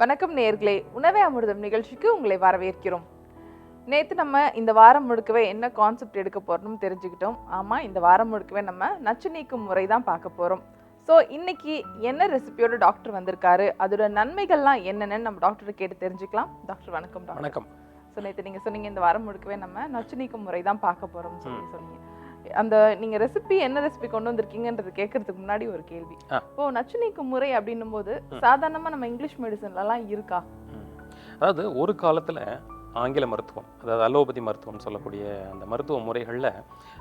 வணக்கம் நேயர்களே, உணவே அமிர்தம் நிகழ்ச்சிக்கு உங்களை வரவேற்கிறோம். நேற்று நம்ம இந்த வாரம் முழுக்கவே என்ன கான்செப்ட் எடுக்க போறோம்னு தெரிஞ்சுக்கிட்டோம். ஆமாம், இந்த வாரம் முழுக்கவே நம்ம நச்சு நீக்கும் முறை தான் பார்க்க போகிறோம். ஸோ இன்னைக்கு என்ன ரெசிபியோட டாக்டர் வந்திருக்காரு, அதோட நன்மைகள்லாம் என்னென்னு நம்ம டாக்டரை கேட்டு தெரிஞ்சுக்கலாம். டாக்டர் வணக்கம். டாக்டர் வணக்கம். ஸோ நேற்று நீங்கள் சொன்னீங்க இந்த வாரம் முழுக்கவே நம்ம நச்சு நீக்கும் முறை தான் பார்க்க போகிறோம்னு சொன்னீங்க. அந்த நீங்கள் ரெசிபி என்ன ரெசிபி கொண்டு வந்திருக்கீங்கன்றது கேட்கறதுக்கு முன்னாடி ஒரு கேள்வி. இப்போ நச்சு நீக்கும் முறை அப்படின்னும் போது சாதாரணமாக நம்ம இங்கிலீஷ் மெடிசன்லாம் இருக்கா? அதாவது ஒரு காலத்தில் ஆங்கில மருத்துவம், அதாவது அலோபதி மருத்துவம் சொல்லக்கூடிய அந்த மருத்துவ முறைகளில்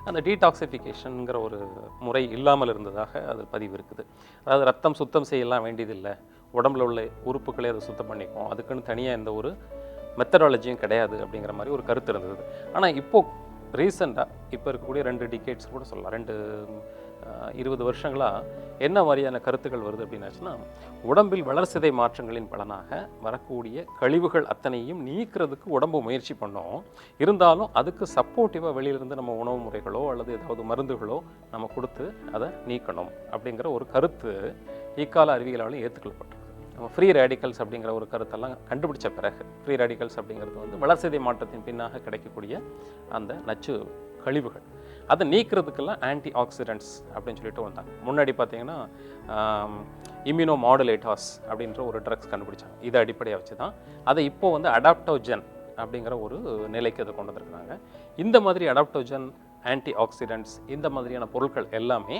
அந்த டீடாக்சிஃபிகேஷனுங்கிற ஒரு முறை இல்லாமல் இருந்ததாக அது பதிவு இருக்குது. அதாவது ரத்தம் சுத்தம் செய்யலாம் வேண்டியதில்லை, உடம்புல உள்ள உறுப்புகளே அதை சுத்தம் பண்ணிக்கும், அதுக்குன்னு தனியாக எந்த ஒரு மெத்தடாலஜியும் கிடையாது அப்படிங்கிற மாதிரி ஒரு கருத்து இருந்தது. ஆனால் இப்போது ரீசெண்டாக இப்போ இருக்கக்கூடிய 2 டிகேட்ஸ் கூட சொல்லலாம், 20 வருஷங்களாக என்ன மாதிரியான கருத்துக்கள் வருது அப்படின்னாச்சுன்னா, உடம்பில் வளர்சிதை மாற்றங்களின் பலனாக வரக்கூடிய கழிவுகள் அத்தனையும் நீக்கிறதுக்கு உடம்பு முயற்சி பண்ணோம். இருந்தாலும் அதுக்கு சப்போர்ட்டிவாக வெளியிலிருந்து நம்ம உணவு முறைகளோ அல்லது ஏதாவது மருந்துகளோ நம்ம கொடுத்து அதை நீக்கணும் அப்படிங்கிற ஒரு கருத்து இக்கால அறிவியலாலும் ஏற்றுக்கொள்ளப்பட்டிருக்கு. நம்ம ஃப்ரீ ரேடிக்கல்ஸ் அப்படிங்கிற ஒரு கருத்தெல்லாம் கண்டுபிடிச்ச பிறகு, ஃப்ரீ ரேடிக்கல்ஸ் அப்படிங்கிறது வந்து வளர்சிதை மாற்றத்தின் பின்னாக கிடைக்கக்கூடிய அந்த நச்சு கழிவுகள், அதை நீக்கிறதுக்கெல்லாம் ஆன்டி ஆக்சிடென்ட்ஸ் அப்படின்னு சொல்லிட்டு வந்தாங்க. முன்னாடி பார்த்தீங்கன்னா இம்யூனோ மாடுலேட்டாஸ் அப்படின்ற ஒரு ட்ரக்ஸ் கண்டுபிடிச்சாங்க. இதை அடிப்படையாக வச்சு தான் அதை இப்போ வந்து அடாப்டோஜன் அப்படிங்கிற ஒரு நிலைக்கு அதை கொண்டு வந்திருக்கிறாங்க. இந்த மாதிரி அடாப்டோஜன், ஆன்டி ஆக்சிடென்ட்ஸ், இந்த மாதிரியான பொருட்கள் எல்லாமே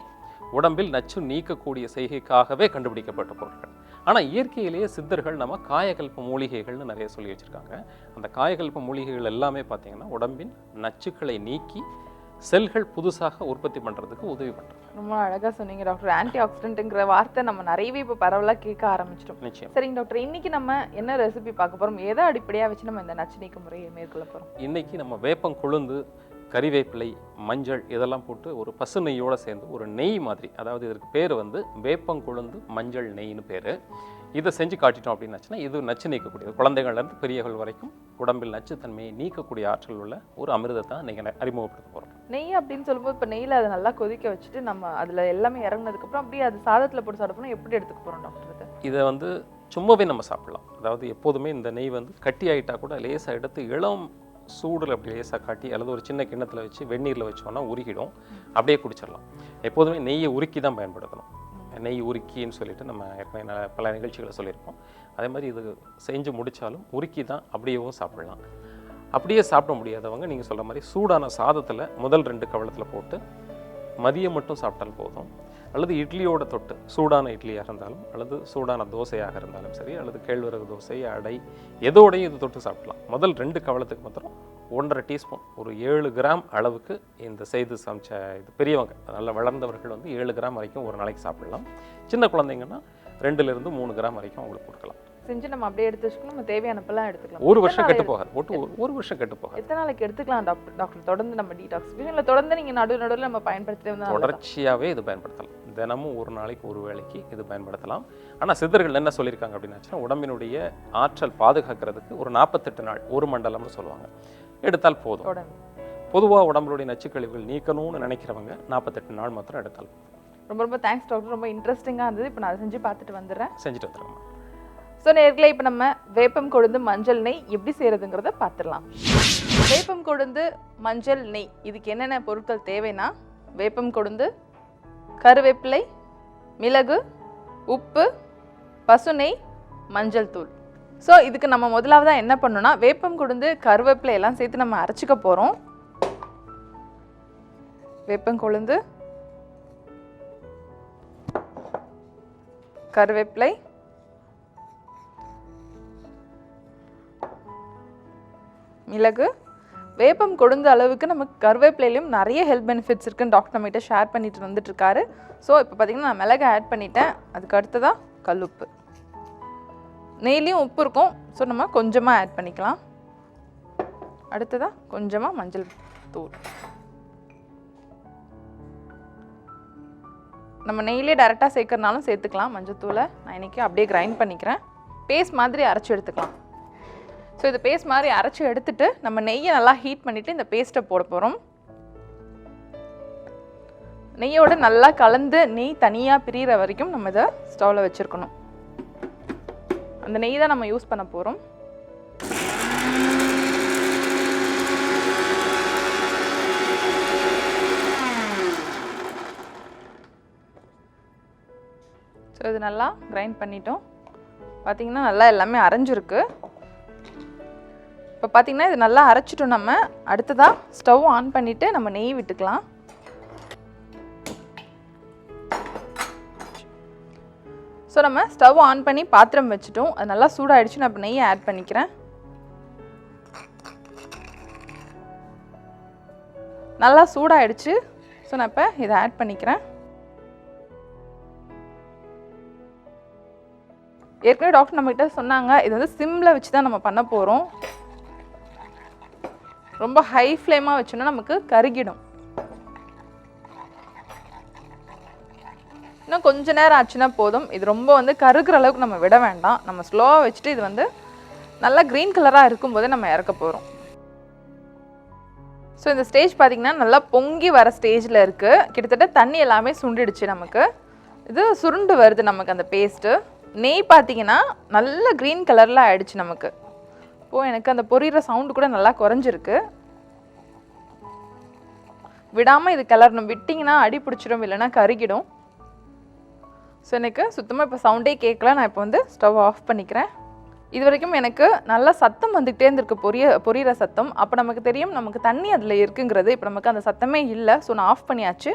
உடம்பில் நச்சு நீக்கக்கூடிய செய்கைக்காகவே கண்டுபிடிக்கப்பட்ட பொருட்கள். ஆனால் இயற்கையிலேயே சித்தர்கள் நம்ம காயகல்ப மூலிகைகள்னு நிறைய சொல்லி வச்சுருக்காங்க. அந்த காயகல்ப மூலிகைகள் எல்லாமே பார்த்திங்கன்னா உடம்பின் நச்சுக்களை நீக்கி செல்கள் புதுசாக உற்பத்தி பண்ணுறதுக்கு உதவி பண்ணுறாங்க. ரொம்ப அழகாக சொன்னீங்க டாக்டர். ஆன்டி ஆக்சிடென்ட்டுங்கிற வார்த்தை நம்ம நிறையவே இப்போ பரவலாக கேட்க ஆரம்பிச்சிட்டோம். நிச்சயம். சரிங்க டாக்டர், இன்னைக்கு நம்ம என்ன ரெசிபி பார்க்க போகிறோம், எதை அடிப்படையாக வச்சு நம்ம இந்த நச்சு நீக்க முறையை மேற்கொள்ள போகிறோம்? இன்னைக்கு நம்ம வேப்பங்குழுந்து, கறிவேப்பிலை, மஞ்சள் இதெல்லாம் போட்டு ஒரு பசு நெய்யோடு சேர்ந்து ஒரு நெய் மாதிரி, அதாவது இதற்கு பேர் வந்து வேப்பங்குழுந்து மஞ்சள் நெய்னு பேர். இதை செஞ்சு காட்டிட்டோம் அப்படின்னாச்சுன்னா இது நச்சு நீக்கக்கூடியது. குழந்தைகள்லேருந்து பெரியவர்கள் வரைக்கும் உடம்பில் நச்சுத்தன்மையை நீக்கக்கூடிய ஆற்றல் உள்ள ஒரு அமிர்தத்தை நீங்கள் அறிமுகப்படுத்த போகிறோம். நெய் அப்படின்னு சொல்லும்போது இப்போ நெய்யில் அதை நல்லா கொதிக்க வச்சுட்டு நம்ம அதில் எல்லாமே இறங்கினதுக்கப்புறம் அப்படியே அது சாதத்தில் போட்டு சாப்பிடணும், எப்படி எடுத்துக்க போகிறோம் டாக்டர்? இதை வந்து சும்மாவே நம்ம சாப்பிடலாம். அதாவது எப்போதுமே இந்த நெய் வந்து கட்டி ஆகிட்டா கூட லேசாக எடுத்து இளம் சூடில் அப்படி லேசாக காட்டி அல்லது ஒரு சின்ன கிண்ணத்தில் வச்சு வெந்நீரில் வச்சோன்னா உருகிடும், அப்படியே குடிச்சிடலாம். எப்போதுமே நெய்யை உருக்கி தான் பயன்படுத்தணும். நெய் உருக்கின்னு சொல்லிட்டு நம்ம ஏற்கனவே பல நிகழ்ச்சிகளை சொல்லியிருப்போம். அதே மாதிரி இது செஞ்சு முடித்தாலும் உருக்கி தான் அப்படியேவும் சாப்பிடலாம். அப்படியே சாப்பிட முடியாதவங்க நீங்கள் சொல்கிற மாதிரி சூடான சாதத்தில் முதல் 2 கவளத்தில் போட்டு மதியம் மட்டும் சாப்பிட்டால் போதும். அல்லது இட்லியோட தொட்டு, சூடான இட்லியாக இருந்தாலும் அல்லது சூடான தோசையாக இருந்தாலும் சரி, அல்லது கேழ்வரகு தோசை, அடை எதோடையும் இது தொட்டு சாப்பிடலாம். முதல் 2 கவளத்துக்கு மாத்திரம் 1.5 டீஸ்பூன், ஒரு 7 கிராம் அளவுக்கு இந்த செய்து சமைச்ச இது பெரியவங்க, நல்லா வளர்ந்தவர்கள் வந்து 7 கிராம் வரைக்கும் ஒரு நாளைக்கு சாப்பிடலாம். சின்ன குழந்தைங்கன்னா 2லிருந்து 3 கிராம் வரைக்கும் அவங்களுக்கு கொடுக்கலாம். செஞ்சு நம்ம அப்படியே எடுத்து வச்சுக்கணும், நம்ம தேவையானப்பெல்லாம் எடுத்துக்கலாம். 1 வருஷம் கெட்டு போகாது. ஒரு வருஷம் கெட்டு போகாது. எத்தனை நாளைக்கு எடுத்துக்கலாம் டாக்டர் தொடர்ந்து நம்ம டீடாக்சிஃபிகேஷன் தொடர்ந்து நீங்கள் நடுவில் நம்ம பயன்படுத்தி வந்தால் தொடர்ச்சியாகவே இது பயன்படுத்தலாம். தினமும் ஒரு நாளைக்கு ஒரு வேளைக்கு இது பயன்படுத்தலாம். ஆனால் சித்தர்கள் என்ன சொல்லியிருக்காங்க அப்படின்னாச்சுன்னா, உடம்பினுடைய ஆற்றல் பாதுகாக்கிறதுக்கு ஒரு 48 நாள், ஒரு மண்டலம்னு சொல்லுவாங்க, எடுத்தால் போதும். பொதுவாக உடம்புடைய நச்சுக்கழிவுகள் நீக்கணும்னு நினைக்கிறவங்க 48 நாள் மாத்திரம் எடுத்தால். ரொம்ப ரொம்ப தேங்க்ஸ் டாக்டர், ரொம்ப இன்ட்ரெஸ்டிங்காக இருந்தது. இப்போ நான் அதை செஞ்சு பார்த்துட்டு வந்துடுறேன். செஞ்சுட்டு வந்துடுறேன். ஸோ நேர்களே, இப்போ நம்ம வேப்பம் கொழுந்து மஞ்சள் நெய் எப்படி செய்கிறதுங்கிறத பார்த்துடலாம். வேப்பம் கொழுந்து மஞ்சள் நெய் இதுக்கு என்னென்ன பொருட்கள் தேவைன்னா, வேப்பம் கொழுந்து, கருவேப்பிலை, மிளகு, உப்பு, பசு நெய், மஞ்சள் தூள். ஸோ இதுக்கு நம்ம முதலாவதாக என்ன பண்ணணும்னா, வேப்பம் கொழுந்து கருவேப்பிலை எல்லாம் சேர்த்து நம்ம அரைச்சிக்க போகிறோம். வேப்பம் கொழுந்து, கருவேப்பிலை, மிளகு. வேப்பம் கொழுந்த அளவுக்கு நமக்கு கருவேப்பிலையிலும் நிறைய ஹெல்த் பெனிஃபிட்ஸ் இருக்குன்னு டாக்டர் நம்மகிட்ட ஷேர் பண்ணிட்டு வந்துட்டு இருக்காரு. ஸோ இப்போ பார்த்தீங்கன்னா நான் மிளகு ஆட் பண்ணிட்டேன். அதுக்கு அடுத்ததாக கல்லுப்பு. நெய்லையும் உப்பு இருக்கும், ஸோ நம்ம கொஞ்சமாக ஆட் பண்ணிக்கலாம். அடுத்ததாக கொஞ்சமாக மஞ்சள் தூள். நம்ம நெய்லேயே டைரெக்டாக சேர்க்கறனாலும் சேர்த்துக்கலாம். மஞ்சள் தூளை நான் இன்றைக்கி அப்படியே கிரைண்ட் பண்ணிக்கிறேன், பேஸ்ட் மாதிரி அரைச்சி எடுத்துக்கலாம். ஸோ இந்த பேஸ்ட் மாதிரி அரைச்சி எடுத்துட்டு நம்ம நெய்யை நல்லா ஹீட் பண்ணிவிட்டு இந்த பேஸ்ட்டை போட போகிறோம். நெய்யோடு நல்லா கலந்து நெய் தனியாக பிரிகிற வரைக்கும் நம்ம இதை ஸ்டவ்வில் வச்சுருக்கணும். அந்த நெய் தான் நம்ம யூஸ் பண்ண போகிறோம். ஸோ இது நல்லா கிரைண்ட் பண்ணிட்டோம். பார்த்திங்கன்னா நல்லா எல்லாமே அரைஞ்சிருக்கு. இப்போ பார்த்திங்கன்னா இது நல்லா அரைச்சிட்டோம். நம்ம அடுத்ததாக ஸ்டவ் ஆன் பண்ணிவிட்டு நம்ம நெய் விட்டுக்கலாம். ஸோ நம்ம ஸ்டவ் ஆன் பண்ணி பாத்திரம் வச்சுட்டோம். அது நல்லா சூடாகிடுச்சு. நான் இப்போ நெய்யை ஆட் பண்ணிக்கிறேன். நல்லா சூடாகிடுச்சு. ஸோ நான் இப்போ இதை ஆட் பண்ணிக்கிறேன். ஏற்கனவே டாக்டர் நம்மகிட்ட சொன்னாங்க இது வந்து சிம்மில் வச்சு தான் நம்ம பண்ண போகிறோம். ரொம்ப ஹை ஃப்ளேமாக வச்சோன்னா நமக்கு கருகிடும். இன்னும் கொஞ்ச நேரம் ஆச்சுன்னா போதும். இது ரொம்ப வந்து கருகிற அளவுக்கு நம்ம விட வேண்டாம். நம்ம ஸ்லோவாக வச்சுட்டு இது வந்து நல்லா க்ரீன் கலராக இருக்கும்போதே நம்ம இறக்க போகிறோம். ஸோ இந்த ஸ்டேஜ் பார்த்திங்கன்னா நல்லா பொங்கி வர ஸ்டேஜில் இருக்குது. கிட்டத்தட்ட தண்ணி எல்லாமே சுண்டிடுச்சு. நமக்கு இது சுருண்டு வருது நமக்கு அந்த பேஸ்ட்டு. நெய் பார்த்திங்கன்னா நல்ல க்ரீன் கலரில் ஆயிடுச்சு நமக்கு. இப்போது எனக்கு அந்த பொரியிற சவுண்டு கூட நல்லா குறைஞ்சிருக்கு. விடாமல் இது கிளறணும். விட்டிங்கன்னா அடி பிடிச்சிடும், இல்லைன்னா கருகிடும். ஸோ எனக்கு சுத்தமாக இப்போ சவுண்டே கேட்கல. நான் இப்போ வந்து ஸ்டவ் ஆஃப் பண்ணிக்கிறேன். இது வரைக்கும் எனக்கு நல்லா சத்தம் வந்துக்கிட்டே இருந்திருக்கு, பொரியிற சத்தம். அப்போ நமக்கு தெரியும் நமக்கு தண்ணி அதில் இருக்குங்கிறது. இப்போ நமக்கு அந்த சத்தமே இல்லை. ஸோ நான் ஆஃப் பண்ணியாச்சு.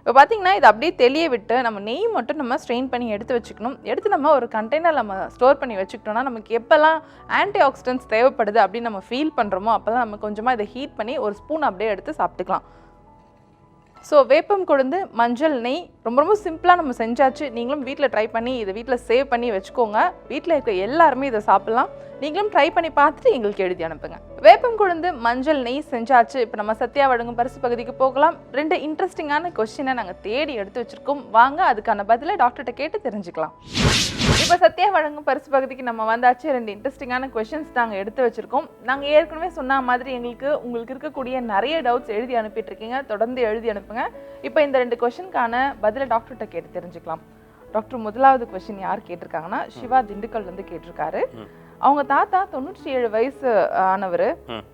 இப்போ பார்த்திங்கன்னா இது அப்படியே தெளிய விட்டு நம்ம நெய் மட்டும் நம்ம ஸ்ட்ரெயின் பண்ணி எடுத்து வச்சுக்கணும். எடுத்து நம்ம ஒரு கண்டெய்னர் நம்ம ஸ்டோர் பண்ணி வச்சுக்கிட்டோம்னா நமக்கு எப்போல்லாம் ஆன்டி ஆக்சிடென்ட்ஸ் தேவைப்படுது அப்படின்னு நம்ம ஃபீல் பண்ணுறோமோ அப்போல்லாம் நம்ம கொஞ்சமாக இதை ஹீட் பண்ணி ஒரு ஸ்பூன் அப்படியே எடுத்து சாப்பிட்டுக்கலாம். ஸோ வேப்பம் கொழுந்து மஞ்சள் நெய் ரொம்ப ரொம்ப சிம்பிளாக நம்ம செஞ்சாச்சு. நீங்களும் வீட்டில் ட்ரை பண்ணி இதை வீட்டில் சேவ் பண்ணி வச்சுக்கோங்க. வீட்டில் இருக்க எல்லாருமே இதை சாப்பிட்லாம். நீங்களும் ட்ரை பண்ணி பார்த்துட்டு எங்களுக்கு எழுதி அனுப்புங்க. வேப்பம் கொழுந்து மஞ்சள் நெய் செஞ்சாச்சு. இப்போ நம்ம சத்யா வழங்கும் பரிசு பகுதிக்கு போகலாம். 2 இன்ட்ரெஸ்டிங்கான கொஸ்டினை நாங்கள் தேடி எடுத்து வச்சுருக்கோம். வாங்க அதுக்கான பதிலை டாக்டர்கிட்ட கேட்டு தெரிஞ்சுக்கலாம். இப்போ சத்யா வழங்கும் பரிசு பகுதிக்கு நம்ம வந்தாச்சு. 2 இன்ட்ரெஸ்டிங்கான கொஸ்டின்ஸ் நாங்கள் எடுத்து வச்சுருக்கோம். நாங்கள் ஏற்கனவே சொன்ன மாதிரி உங்களுக்கு இருக்கக்கூடிய நிறைய டவுட்ஸ் எழுதி அனுப்பிட்டுருக்கீங்க. தொடர்ந்து எழுதி அனுப்புங்க. இப்போ இந்த 2 கொஸ்டினுக்கான பதிலை டாக்டர்கிட்ட கேட்டு தெரிஞ்சுக்கலாம். டாக்டர், முதலாவது கொஸ்டின் யார் கேட்டிருக்காங்கன்னா சிவா திண்டுக்கல் வந்து கேட்டிருக்காரு. அவங்க தாத்தா 97 வயசு ஆனவர்,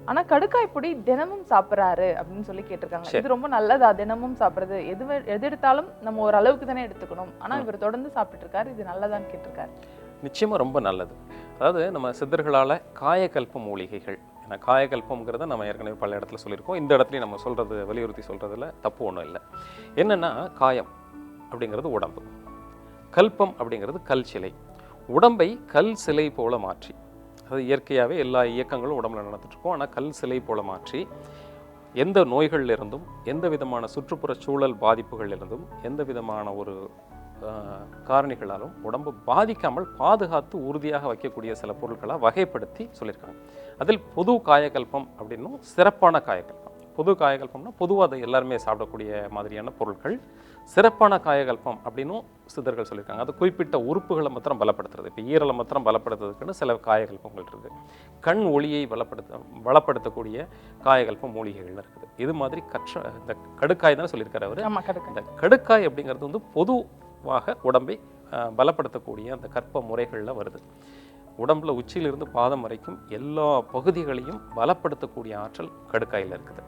ஆனா கடுக்காய் பொடி தினமும் சாப்பிட்றாரு அப்படின்னு சொல்லி கேட்டிருக்காங்க. இது ரொம்ப நல்லதா தினமும் சாப்பிட்றது? எது எடுத்தாலும் நம்ம ஒரு அளவுக்கு தானே எடுத்துக்கணும், ஆனா இவர் தொடர்ந்து சாப்பிட்டு இருக்காரு, இது நல்லதான்னு கேட்டிருக்காரு. நிச்சயமா ரொம்ப நல்லது. அதாவது நம்ம சித்தர்களால் காயக்கல்ப மூலிகைகள், ஏன்னா காயக்கல்பம்ங்கிறத நம்ம ஏற்கனவே பல இடத்துல சொல்லியிருக்கோம். இந்த இடத்துலையும் நம்ம சொல்றது வலியுறுத்தி சொல்றதுல தப்பு ஒன்றும் இல்லை. என்னன்னா காயம் அப்படிங்கிறது உடம்பு, கல்பம் அப்படிங்கிறது கல் சிலை. உடம்பை கல் சிலை போல மாற்றி, அது இயற்கையாகவே எல்லா இயக்கங்களும் உடம்புல நடந்துட்டுருக்கோம். ஆனால் கல் சிலை போல மாற்றி எந்த நோய்களிலிருந்தும், எந்த விதமான சுற்றுப்புற சூழல் பாதிப்புகளிலிருந்தும், எந்த விதமான ஒரு காரணிகளாலும் உடம்பு பாதிக்காமல் பாதுகாத்து உறுதியாக வைக்கக்கூடிய சில பொருட்களாக வகைப்படுத்தி சொல்லியிருக்காங்க. அதில் பொது காயக்கல்பம் அப்படின்னும் சிறப்பான காயக்கல்பம். பொது காயக்கல்பம்னா பொதுவாக அதை எல்லாருமே சாப்பிடக்கூடிய மாதிரியான பொருட்கள். சிறப்பான காயக்கல்பம் அப்படின்னும் சித்தர்கள் சொல்லியிருக்காங்க. அது குறிப்பிட்ட உறுப்புகளை மாத்திரம் பலப்படுத்துறது. இப்போ ஈரலை மாத்திரம் பலப்படுத்துறதுக்குன்னு சில காயக்கல்பங்கள் இருக்குது. கண் ஒளியை பலப்படுத்தக்கூடிய காயக்கல்ப மூலிகைகள் இருக்குது. இது மாதிரி இந்த கடுக்காய் தானே சொல்லியிருக்காரு அவர். இந்த கடுக்காய் அப்படிங்கிறது வந்து பொதுவாக உடம்பை பலப்படுத்தக்கூடிய அந்த கற்ப முறைகளில் வருது. உடம்புல உச்சியிலிருந்து பாதம் வரைக்கும் எல்லா பகுதிகளையும் பலப்படுத்தக்கூடிய ஆற்றல் கடுக்காயில் இருக்குது.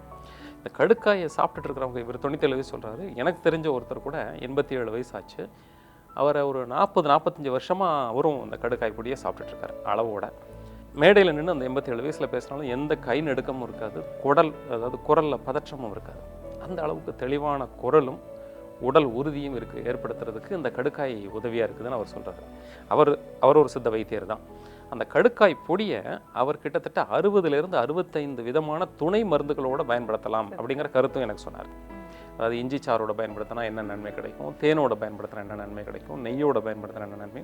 இந்த கடுக்காயை சாப்பிட்டுட்டு இருக்கிறவங்க, இவர் 97 வயசு சொல்கிறாரு. எனக்கு தெரிஞ்ச ஒருத்தர் கூட 87 வயசு ஆச்சு. அவரை ஒரு 40-45 வருஷமாக அவரும் அந்த கடுக்காய் பொடியை சாப்பிட்டுட்ருக்காரு அளவோட. மேடையில் நின்று அந்த 87 வயசில் பேசினாலும் எந்த கை நடுக்கமும் இருக்காது, அதாவது குரலில் பதற்றமும் இருக்காது. அந்த அளவுக்கு தெளிவான குரலும் உடல் உறுதியும் ஏற்படுத்துறதுக்கு இந்த கடுக்காய் உதவியாக இருக்குதுன்னு அவர் சொல்கிறார். அவர் ஒரு சித்த வைத்தியர் தான். அந்த கடுக்காய் பொடியை அவர் கிட்டத்தட்ட 60லேருந்து 65 விதமான துணை மருந்துகளோடு பயன்படுத்தலாம் அப்படிங்கிற கருத்தும் எனக்கு சொன்னார். அதாவது இஞ்சி சாரோட பயன்படுத்தினா என்ன நன்மை கிடைக்கும், தேனோட பயன்படுத்தினா என்ன நன்மை கிடைக்கும், நெய்யோட பயன்படுத்தினா என்ன நன்மை,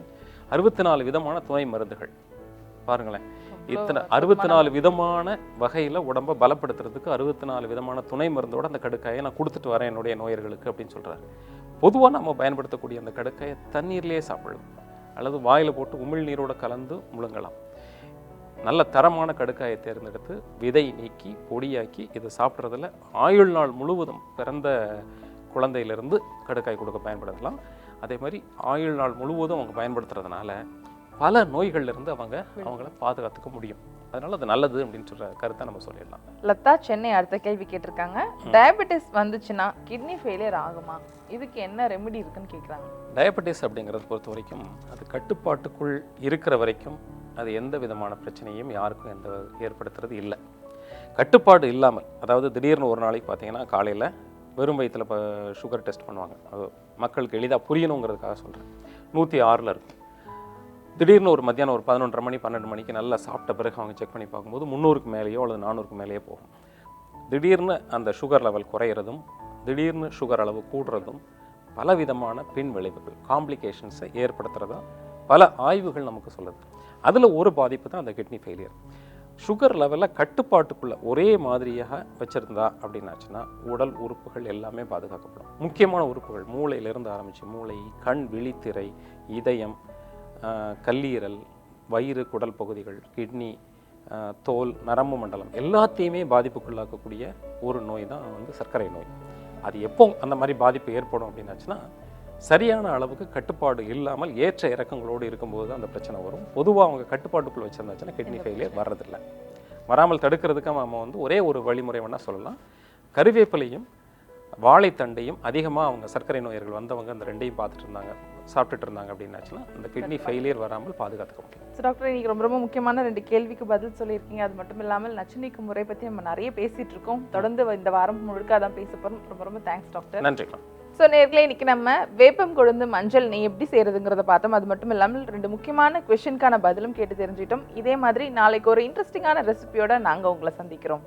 64 விதமான துணை மருந்துகள். பாருங்களேன், இத்தனை 64 விதமான வகையில் உடம்பை பலப்படுத்துறதுக்கு 64 விதமான துணை மருந்தோட அந்த கடுக்காயை நான் கொடுத்துட்டு வரேன் என்னுடைய நோயர்களுக்கு அப்படின்னு சொல்கிறாரு. பொதுவாக நம்ம பயன்படுத்தக்கூடிய அந்த கடுக்காயை தண்ணீர்லேயே சாப்பிடலாம், அல்லது வாயில் போட்டு உமிழ்நீரோடு கலந்து முழுங்கலாம். நல்ல தரமான கடுக்காயை தேர்ந்தெடுத்து விதை நீக்கி பொடியாக்கி இதை சாப்பிட்றதுல ஆயுள் நாள் முழுவதும் பிறந்த குழந்தையிலிருந்து கடுக்காய் கொடுக்க பயன்படுத்தலாம். அதே மாதிரி ஆயுள் நாள் முழுவதும் அவங்க பயன்படுத்துறதுனால பல நோய்கள்ல இருந்து அவங்கள பாதுகாத்துக்க முடியும். அதனால அது நல்லது அப்படின்னு சொல்ற கருத்தை நம்ம சொல்லிடலாம். லதா சென்னை அடுத்த கேள்வி கேட்டிருக்காங்க. டயபெட்டிஸ் வந்துச்சுன்னா கிட்னி ஃபெயிலியர் ஆகுமா? இதுக்கு என்ன ரெமெடி இருக்குன்னு கேட்குறாங்க. டயபெட்டிஸ் அப்படிங்கிறத பொறுத்த வரைக்கும் அது கட்டுப்பாட்டுக்குள் இருக்கிற வரைக்கும் அது எந்த விதமான பிரச்சனையும் யாருக்கும் ஏற்படுத்துறது இல்லை. கட்டுப்பாடு இல்லாமல், அதாவது திடீர்னு ஒரு நாளைக்கு பார்த்தீங்கன்னா காலையில் வெறும் வயிற்றில் இப்போ சுகர் டெஸ்ட் பண்ணுவாங்க. அது மக்களுக்கு எளிதாக புரியணுங்கிறதுக்காக சொல்கிறேன். 106 இருக்கும். திடீர்னு ஒரு மத்தியானம் ஒரு 11:30 மணி 12 மணிக்கு நல்லா சாப்பிட்ட பிறகு அவங்க செக் பண்ணி பார்க்கும்போது 300க்கு மேலேயோ அல்லது 400க்கு மேலேயோ போகும். திடீர்னு அந்த சுகர் லெவல் குறையிறதும் திடீர்னு சுகர் அளவு கூடுறதும் பலவிதமான பின் விளைவுகள், காம்ப்ளிகேஷன்ஸை ஏற்படுத்துகிறதா பல ஆய்வுகள் நமக்கு சொல்லுது. அதில் ஒரு பாதிப்பு தான் அந்த கிட்னி ஃபெயிலியர். சுகர் லெவலில் கட்டுப்பாட்டுக்குள்ளே ஒரே மாதிரியாக வச்சுருந்தா அப்படின்னாச்சுன்னா உடல் உறுப்புகள் எல்லாமே பாதுகாக்கப்படும். முக்கியமான உறுப்புகள் மூளையிலிருந்து ஆரம்பித்து மூளை, கண், விழித்திரை, இதயம், கல்லீரல், வயிறு, குடல் பகுதிகள், கிட்னி, தோல், நரம்பு மண்டலம் எல்லாத்தையுமே பாதிப்புக்குள்ளாக்கக்கூடிய ஒரு நோய் தான் சர்க்கரை நோய். அது எப்போ அந்த மாதிரி பாதிப்பு ஏற்படும் அப்படின்னாச்சுன்னா சரியான அளவுக்கு கட்டுப்பாடு இல்லாமல் ஏற்ற இறக்கங்களோடு இருக்கும்போது அந்த பிரச்சனை வரும். பொதுவாக அவங்க கட்டுப்பாட்டுக்குள் வச்சுருந்தாச்சுன்னா கிட்னி ஃபெயிலியர் வர்றதில்லை. வராமல் தடுக்கிறதுக்கு நம்ம ஒரே ஒரு வழிமுறை வேணால் சொல்லலாம். கருவேப்பிலையும் வாழைத்தண்டையும் அதிகமாக அவங்க சர்க்கரை நோயர்கள் வந்தவங்க அந்த ரெண்டையும் சாப்பிட்டுட்டு இருந்தாங்க அப்படின்னாச்சுன்னா அந்த கிட்னி ஃபெயிலியர் வராமல் பாதுகாத்துக்க முடியும். ஸோ டாக்டர், இன்னைக்கு ரொம்ப ரொம்ப முக்கியமான 2 கேள்விக்கு பதில் சொல்லியிருக்கீங்க. அது மட்டும் இல்லாமல் நச்சு நீக்கும் முறை பற்றி நம்ம நிறைய பேசிகிட்டு இருக்கோம். தொடர்ந்து இந்த வாரம் முழுக்க அதான் பேச போகிறோம். ரொம்ப ரொம்ப தேங்க்ஸ் டாக்டர். நன்றி. ஸோ நேர்களே, இன்னைக்கு நம்ம வேப்பம் கொழுந்து மஞ்சள் நெய் எப்படி செய்யறதுங்கிறத பார்த்தோம். அது மட்டும் இல்லாமல் 2 முக்கியமான கொஸ்டினுக்கான பதிலும் கேட்டு தெரிஞ்சிட்டோம். இதே மாதிரி நாளைக்கு ஒரு இன்ட்ரெஸ்டிங்கான ரெசிபியோட நாங்கள் உங்களை சந்திக்கிறோம்.